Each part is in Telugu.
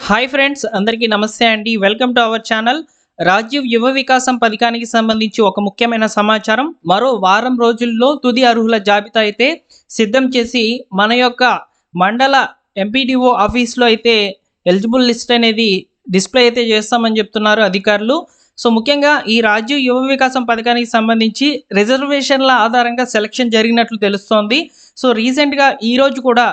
హాయ్ ఫ్రెండ్స్, అందరికీ నమస్తే అండి. Welcome to our channel. Rajiv Yuva Vikasam పథకానికి సంబంధించి ఒక ముఖ్యమైన సమాచారం. మరో వారం రోజుల్లో తుది అర్హుల జాబితా అయితే సిద్ధం చేసి మన యొక్క మండల ఎంపీడీఓ ఆఫీస్లో అయితే ఎలిజిబుల్ లిస్ట్ అనేది డిస్ప్లే అయితే చేస్తామని చెప్తున్నారు అధికారులు. సో ముఖ్యంగా ఈ రాజీవ్ యువ వికాసం పథకానికి సంబంధించి రిజర్వేషన్ల ఆధారంగా సెలక్షన్ జరిగినట్లు తెలుస్తోంది. సో రీసెంట్గా ఈరోజు కూడా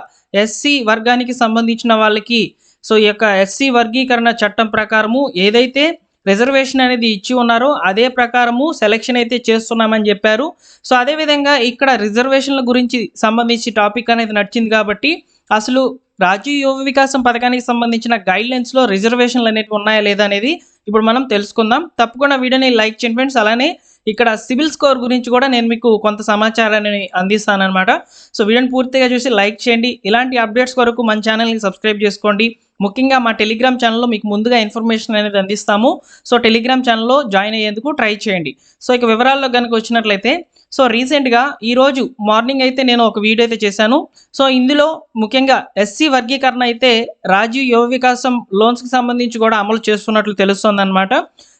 ఎస్సీ వర్గానికి సంబంధించిన వాళ్ళకి సో ఈ యొక్క ఎస్సీ వర్గీకరణ చట్టం ప్రకారము ఏదైతే రిజర్వేషన్ అనేది ఇచ్చి ఉన్నారో అదే ప్రకారము సెలక్షన్ అయితే చేస్తున్నామని చెప్పారు. సో అదేవిధంగా ఇక్కడ రిజర్వేషన్ల గురించి సంబంధించి టాపిక్ అనేది నడిచింది కాబట్టి అసలు రాజీవ్ యువ వికాసం పథకానికి సంబంధించిన గైడ్లైన్స్లో రిజర్వేషన్లు అనేవి ఉన్నాయా లేదా అనేది ఇప్పుడు మనం తెలుసుకుందాం. తప్పకుండా వీడియోని లైక్ చేయండి ఫ్రెండ్స్. అలానే ఇక్కడ సివిల్ స్కోర్ గురించి కూడా నేను మీకు కొంత సమాచారాన్ని అందిస్తాను అనమాట. సో వీడియోని పూర్తిగా చూసి లైక్ చేయండి. ఇలాంటి అప్డేట్స్ కొరకు మన ఛానల్ని సబ్స్క్రైబ్ చేసుకోండి. ముఖ్యంగా మా టెలిగ్రామ్ ఛానల్లో మీకు ముందుగా ఇన్ఫర్మేషన్ అనేది అందిస్తాము. సో టెలిగ్రామ్ ఛానల్లో జాయిన్ అయ్యేందుకు ట్రై చేయండి. సో ఇక వివరాల్లో కనుక వచ్చినట్లయితే సో రీసెంట్గా ఈరోజు మార్నింగ్ అయితే నేను ఒక వీడియో అయితే చేశాను. సో ఇందులో ముఖ్యంగా ఎస్సీ వర్గీకరణ అయితే రాజీవ్ యువ వికాసం లోన్స్కి సంబంధించి కూడా అమలు చేస్తున్నట్లు తెలుస్తుంది అనమాట.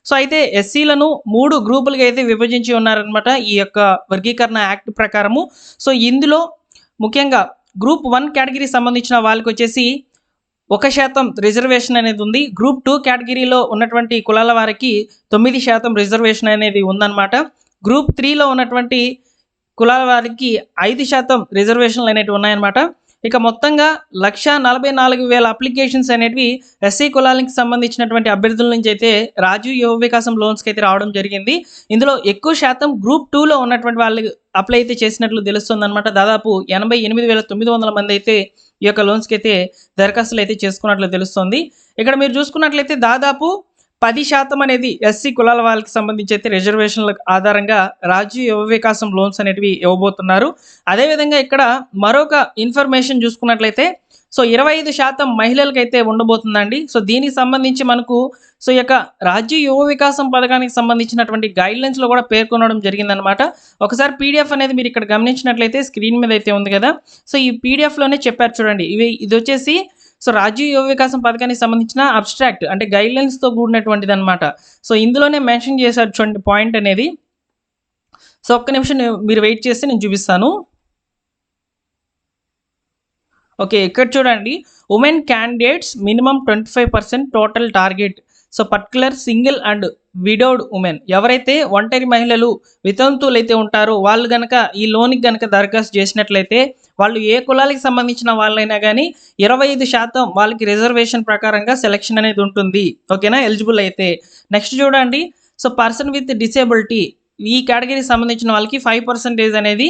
సో అయితే ఎస్సీలను 3 గ్రూపులుగా అయితే విభజించి ఉన్నారనమాట ఈ యొక్క వర్గీకరణ యాక్ట్ ప్రకారము. సో ఇందులో ముఖ్యంగా గ్రూప్ 1 కేటగిరీ సంబంధించిన వాళ్ళకి వచ్చేసి 1% రిజర్వేషన్ అనేది ఉంది. గ్రూప్ 2 కేటగిరీలో ఉన్నటువంటి కులాల వారికి 9% రిజర్వేషన్ అనేది ఉందన్నమాట. గ్రూప్ 3లో ఉన్నటువంటి కులాల వారికి 5% రిజర్వేషన్లు అనేవి ఉన్నాయన్నమాట. ఇక మొత్తంగా 1,44,000 అప్లికేషన్స్ అనేవి ఎస్సీ కులాలకు సంబంధించినటువంటి అభ్యర్థుల నుంచి అయితే రాజీవ్ యువ వికాసం లోన్స్కి అయితే రావడం జరిగింది. ఇందులో ఎక్కువ శాతం గ్రూప్ 2లో ఉన్నటువంటి వాళ్ళు అప్లై అయితే చేసినట్లు తెలుస్తుంది అనమాట. దాదాపు 88,900 మంది అయితే ఈ యొక్క లోన్స్కి అయితే దరఖాస్తులు అయితే చేసుకున్నట్లు తెలుస్తుంది. ఇక్కడ మీరు చూసుకున్నట్లయితే దాదాపు 10% అనేది ఎస్సీ కులాల వాళ్ళకి సంబంధించి అయితే రిజర్వేషన్ల ఆధారంగా రాజీవ్ యువ వికాసం లోన్స్ అనేటివి ఇవ్వబోతున్నారు. అదేవిధంగా ఇక్కడ మరొక ఇన్ఫర్మేషన్ చూసుకున్నట్లయితే సో 25% మహిళలకైతే ఉండబోతుందండి. సో దీనికి సంబంధించి మనకు సో ఈ యొక్క రాజీవ్ యువ వికాసం పథకానికి సంబంధించినటువంటి గైడ్లైన్స్లో కూడా పేర్కొనడం జరిగిందనమాట. ఒకసారి పీడిఎఫ్ అనేది మీరు ఇక్కడ గమనించినట్లయితే స్క్రీన్ మీద అయితే ఉంది కదా. సో ఈ పీడిఎఫ్లోనే చెప్పారు చూడండి. ఇది వచ్చేసి సో రాజీవ్ యువ వికాసం పథకానికి సంబంధించిన అబ్స్ట్రాక్ట్ అంటే గైడ్లైన్స్తో కూడినటువంటిది అనమాట. సో ఇందులోనే మెన్షన్ చేశారు చూడండి పాయింట్ అనేది. సో ఒక్క నిమిషం మీరు వెయిట్ చేస్తే నేను చూపిస్తాను. ఓకే, ఇక్కడ చూడండి, women candidates minimum 25% total target. So particular single and widowed women ఎవరైతే ఒంటరి మహిళలు వితంతువులు అయితే ఉంటారో వాళ్ళు కనుక ఈ లోన్కి కనుక దరఖాస్తు చేసినట్లయితే వాళ్ళు ఏ కులాలకు సంబంధించిన వాళ్ళైనా కానీ 25% వాళ్ళకి రిజర్వేషన్ ప్రకారంగా సెలక్షన్ అనేది ఉంటుంది. ఓకేనా, ఎలిజిబుల్ అయితే. నెక్స్ట్ చూడండి, సో పర్సన్ విత్ డిసేబిలిటీ ఈ కేటగిరీకి సంబంధించిన వాళ్ళకి 5% అనేది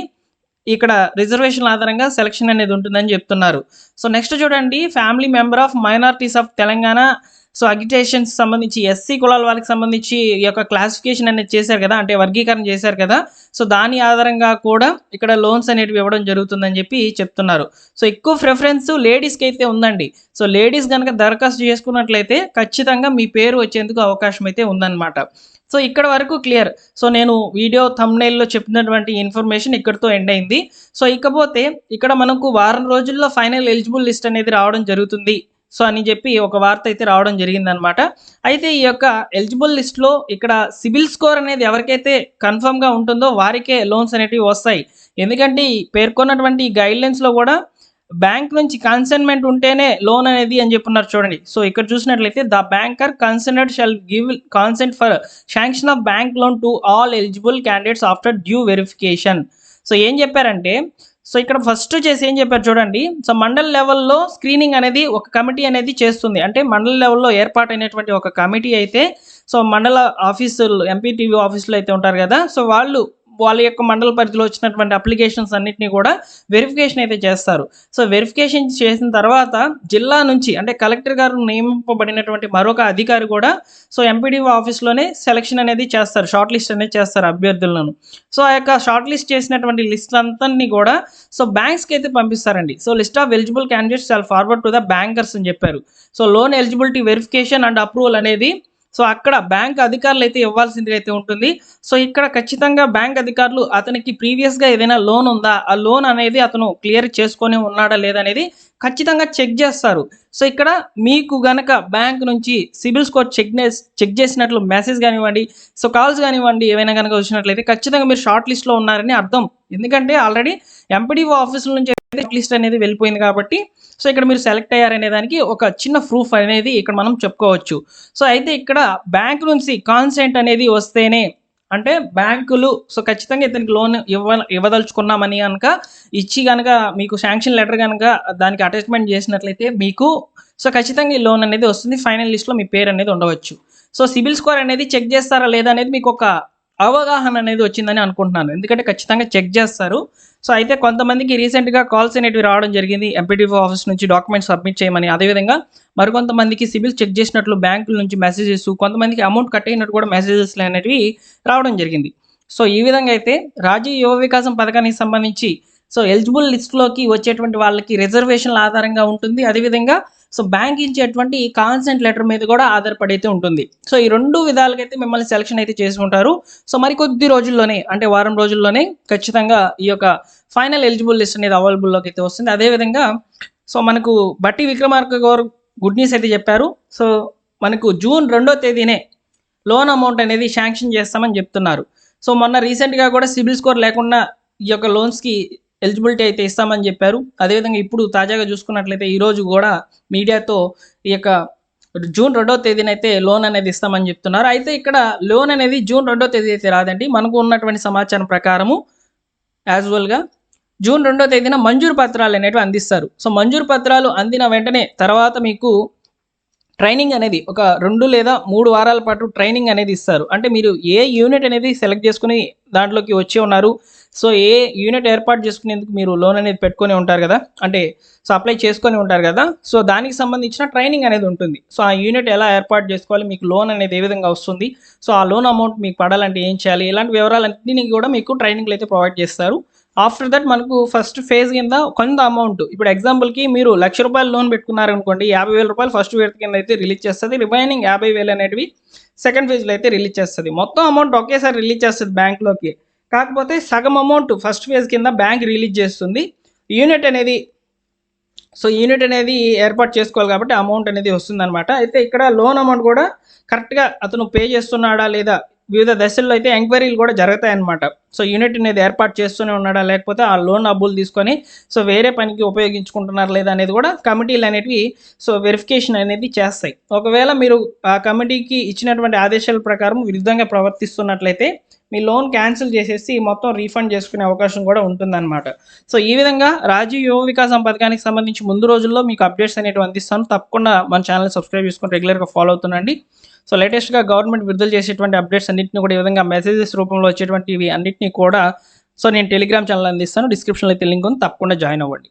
ఇక్కడ రిజర్వేషన్ ఆధారంగా సెలక్షన్ అనేది ఉంటుందని చెప్తున్నారు. సో నెక్స్ట్ చూడండి, family member of minorities of Telangana. So agitations సంబంధించి ఎస్సీ కులాల వాళ్ళకి సంబంధించి ఈ యొక్క క్లాసిఫికేషన్ అనేది చేశారు కదా, అంటే వర్గీకరణ చేశారు కదా. సో దాని ఆధారంగా కూడా ఇక్కడ లోన్స్ అనేటివి ఇవ్వడం జరుగుతుందని చెప్పి చెప్తున్నారు. సో ఎక్కువ ప్రిఫరెన్స్ లేడీస్కి అయితే ఉందండి. సో లేడీస్ కనుక దరఖాస్తు చేసుకున్నట్లయితే ఖచ్చితంగా మీ పేరు వచ్చేందుకు అవకాశం అయితే ఉందన్నమాట. సో ఇక్కడ వరకు క్లియర్. సో నేను వీడియో థంబ్నెయిల్లో చెప్పినటువంటి ఇన్ఫర్మేషన్ ఇక్కడితో ఎండ్ అయింది. సో ఇకపోతే ఇక్కడ మనకు వారం రోజుల్లో ఫైనల్ ఎలిజిబుల్ లిస్ట్ అనేది రావడం జరుగుతుంది సో అని చెప్పి ఒక వార్త అయితే రావడం జరిగిందనమాట. అయితే ఈ యొక్క ఎలిజిబుల్ లిస్ట్లో ఇక్కడ సిబిల్ స్కోర్ అనేది ఎవరికైతే కన్ఫర్మ్గా ఉంటుందో వారికే లోన్స్ అనేటివి వస్తాయి. ఎందుకంటే పేర్కొన్నటువంటి గైడ్లైన్స్లో కూడా బ్యాంక్ నుంచి కన్సైన్మెంట్ ఉంటేనే లోన్ అనేది అని చెప్పున్నారు చూడండి. సో ఇక్కడ చూసినట్లయితే the banker concerned shall give consent for sanction of bank loan to all eligible candidates after due verification. So ఏం చెప్పారంటే సో ఇక్కడ ఫస్ట్ చేసి ఏం చెప్పారు చూడండి. సో మండల్ లెవెల్లో స్క్రీనింగ్ అనేది ఒక కమిటీ అనేది చేస్తుంది. అంటే మండల లెవెల్లో ఏర్పాటైనటువంటి ఒక కమిటీ అయితే సో మండల ఆఫీసులు ఎంపీటీవీ ఆఫీసులో అయితే ఉంటారు కదా. సో వాళ్ళ యొక్క మండల పరిధిలో వచ్చినటువంటి అప్లికేషన్స్ అన్నింటినీ కూడా వెరిఫికేషన్ అయితే చేస్తారు. సో వెరిఫికేషన్ చేసిన తర్వాత జిల్లా నుంచి అంటే కలెక్టర్ గారు నియమింపబడినటువంటి మరొక అధికారి కూడా సో ఎంపీడీఓ ఆఫీస్లోనే సెలక్షన్ అనేది చేస్తారు, షార్ట్ లిస్ట్ అనేది చేస్తారు అభ్యర్థులను. సో ఆ యొక్క షార్ట్ లిస్ట్ చేసినటువంటి లిస్ట్ అంతా కూడా సో బ్యాంక్స్కి అయితే పంపిస్తారండి. So list of eligible candidates shall forward to the bankers అని చెప్పారు. So loan eligibility verification and approval అనేది సో అక్కడ బ్యాంక్ అధికారులు అయితే ఇవ్వాల్సింది అయితే ఉంటుంది. సో ఇక్కడ ఖచ్చితంగా బ్యాంక్ అధికారులు అతనికి ప్రీవియస్గా ఏదైనా లోన్ ఉందా, ఆ లోన్ అనేది అతను క్లియర్ చేసుకొని ఉన్నాడా లేదా అనేది ఖచ్చితంగా చెక్ చేస్తారు. సో, ఇక్కడ మీకు గనక బ్యాంక్ నుంచి సిబిల్ స్కోర్ చెక్ చేసినట్లు మెసేజ్ గానివ్వండి, సో, కాల్స్ గానివ్వండి ఏవైనా గనక వచ్చినట్లయితే ఖచ్చితంగా మీరు షార్ట్ లిస్ట్‌లో ఉన్నారని అర్థం. ఎందుకంటే ఆల్రెడీ ఎంపీడీఓ ఆఫీసుల నుంచి అయితే లిస్ట్ అనేది వెళ్ళిపోయింది కాబట్టి, సో, ఇక్కడ మీరు సెలెక్ట్ అయ్యారనే దానికి ఒక చిన్న ప్రూఫ్ అనేది ఇక్కడ మనం చెప్పుకోవచ్చు. సో, అయితే ఇక్కడ బ్యాంక్ నుంచి కాన్సెంట్ అనేది వస్తేనే అంటే బ్యాంకులు సో, ఖచ్చితంగా ఇతనికి లోన్ ఇవ్వదలుచుకున్నామని గనక ఇచ్చి గనక మీకు శాంక్షన్ లెటర్ గనక దానికి అటాచ్‌మెంట్ చేసినట్లయితే మీకు సో, ఖచ్చితంగా ఈ లోన్ అనేది వస్తుంది. ఫైనల్ లిస్ట్‌లో మీ పేరు అనేది ఉండవచ్చు. సో, సిబిల్ స్కోర్ అనేది చెక్ చేస్తారా లేదా అనేది మీకు ఒక అవగాహన అనేది వచ్చిందని అనుకుంటున్నాను. ఎందుకంటే ఖచ్చితంగా చెక్ చేస్తారు. సో, అయితే కొంతమందికి రీసెంట్‌గా కాల్స్ అనేటివి రావడం జరిగింది. ఎంపీడీఓ ఆఫీస్ నుంచి డాక్యుమెంట్స్ సబ్మిట్ చేయమని. అదేవిధంగా మరికొంతమందికి సిబిల్ చెక్ చేసినట్లు బ్యాంకుల నుంచి మెసేజెస్, కొంతమందికి అమౌంట్ కట్ అయినట్టు కూడా మెసేజెస్‌లు అనేటివి రావడం జరిగింది. సో, ఈ విధంగా అయితే రాజీవ్ యువ వికాసం పథకానికి సంబంధించి సో, ఎలిజిబుల్ లిస్ట్‌లోకి వచ్చేటువంటి వాళ్ళకి రిజర్వేషన్‌ల ఆధారంగా ఉంటుంది. అదేవిధంగా సో, బ్యాంక్ ఇచ్చేటువంటి కాన్సెంట్ లెటర్ మీద కూడా ఆధారపడి అయితే ఉంటుంది. సో, ఈ 2 విధాలుగైతే మిమ్మల్ని సెలక్షన్ అయితే చేసుకుంటారు. సో, మరికొద్ది రోజుల్లోనే అంటే వారం రోజుల్లోనే ఖచ్చితంగా ఈ యొక్క ఫైనల్ ఎలిజిబుల్ లిస్ట్ అనేది అవైలబుల్‌లోకి అయితే వస్తుంది. అదేవిధంగా సో, మనకు బట్టి విక్రమార్క గారు గుడ్ న్యూస్ అయితే చెప్పారు. సో, మనకు జూన్ 2వ తేదీనే లోన్ అమౌంట్ అనేది శాంక్షన్ చేస్తామని చెప్తున్నారు. సో, మొన్న రీసెంట్‌గా కూడా సిబిల్ స్కోర్ లేకుండా ఈ యొక్క లోన్స్‌కి ఎలిజిబిలిటీ అయితే ఇస్తామని చెప్పారు. అదేవిధంగా ఇప్పుడు తాజాగా చూసుకున్నట్లయితే ఈరోజు కూడా మీడియాతో ఈ యొక్క జూన్ 2వ తేదీనైతే లోన్ అనేది ఇస్తామని చెప్తున్నారు. అయితే ఇక్కడ లోన్ అనేది జూన్ 2వ తేదీ అయితే రాదండి. మనకు ఉన్నటువంటి సమాచారం ప్రకారము యాజువల్‌గా జూన్ 2వ తేదీన మంజూరు పత్రాలు అనేటివి అందిస్తారు. సో, మంజూరు పత్రాలు అందిన వెంటనే తర్వాత మీకు ట్రైనింగ్ అనేది ఒక 2 లేదా 3 వారాల పాటు ట్రైనింగ్ అనేది ఇస్తారు. అంటే మీరు ఏ యూనిట్ అనేది సెలెక్ట్ చేసుకొని దాంట్లోకి వచ్చి ఉన్నారు. సో, ఏ యూనిట్ ఏర్పాటు చేసుకునేందుకు మీరు లోన్ అనేది పెట్టుకొని ఉంటారు కదా! అంటే సో, అప్లై చేసుకొని ఉంటారు కదా! సో, దానికి సంబంధించిన ట్రైనింగ్ అనేది ఉంటుంది. సో, ఆ యూనిట్ ఎలా ఏర్పాటు చేసుకోవాలి, మీకు లోన్ అనేది ఏ విధంగా వస్తుంది, సో, ఆ లోన్ అమౌంట్ మీకు పడాలంటే ఏం చేయాలి, ఇలాంటి వివరాలన్నిటిని కూడా మీకు ట్రైనింగ్‌లో అయితే ప్రొవైడ్ చేస్తారు. ఆఫ్టర్ దట్ మనకు ఫస్ట్ ఫేజ్ కింద కొంత అమౌంట్ ఇప్పుడు ఎగ్జాంపుల్‌కి మీరు రూ. 1,00,000 లోన్ పెట్టుకున్నారనుకోండి, రూ. 50,000 ఫస్ట్ విడత కింద అయితే రిలీజ్ చేస్తది. రిమైనింగ్ 50,000 అనేటివి సెకండ్ ఫేజ్‌లో అయితే రిలీజ్ చేస్తది. మొత్తం అమౌంట్ ఒకేసారి రిలీజ్ చేస్తది బ్యాంక్‌లోకి. కాకపోతే సగం అమౌంట్ ఫస్ట్ ఫేజ్ కింద బ్యాంక్ రిలీజ్ చేస్తుంది. యూనిట్ అనేది యూనిట్ అనేది ఏర్పాటు చేసుకోవాలి కాబట్టి అమౌంట్ అనేది వస్తుందనమాట. అయితే ఇక్కడ లోన్ అమౌంట్ కూడా కరెక్ట్‌గా అతను పే చేస్తున్నాడా లేదా వివిధ దశల్లో అయితే ఎంక్వైరీలు కూడా జరుగుతాయన్నమాట. సో, యూనిట్ అనేది ఏర్పాటు చేస్తూనే ఉన్నాడా, లేకపోతే ఆ లోన్ డబ్బులు తీసుకొని సో, వేరే పనికి ఉపయోగించుకుంటున్నారా లేదా అనేది కూడా కమిటీలు అనేటివి సో, వెరిఫికేషన్ అనేది చేస్తాయి. ఒకవేళ మీరు ఆ కమిటీకి ఇచ్చినటువంటి ఆదేశాల ప్రకారం విరుద్ధంగా ప్రవర్తిస్తున్నట్లయితే మీ లోన్ క్యాన్సిల్ చేసేసి మొత్తం రీఫండ్ చేసుకునే అవకాశం కూడా ఉంటుందన్నమాట. సో, ఈ విధంగా రాజీవ్ యువ వికాసం పథకానికి సంబంధించి ముందు రోజుల్లో మీకు అప్డేట్స్ అనేటివి అందిస్తాను. తప్పకుండా మన ఛానల్‌ని సబ్స్క్రైబ్ చేసుకొని రెగ్యులర్‌గా ఫాలో అవుతుండండి. సో, లేటెస్ట్‌గా గవర్నమెంట్ విడుదల చేసేటువంటి అప్డేట్స్ అన్నిటిని కూడా ఈ విధంగా మెసేజెస్ రూపంలో వచ్చేటువంటివి అన్నిటిని కూడా సో, నేను టెలిగ్రామ్ ఛానల్ అందిస్తాను. డిస్క్రిప్షన్‌లో అయితే లింక్ ఉంది. తప్పకుండా జాయిన్ అవ్వండి.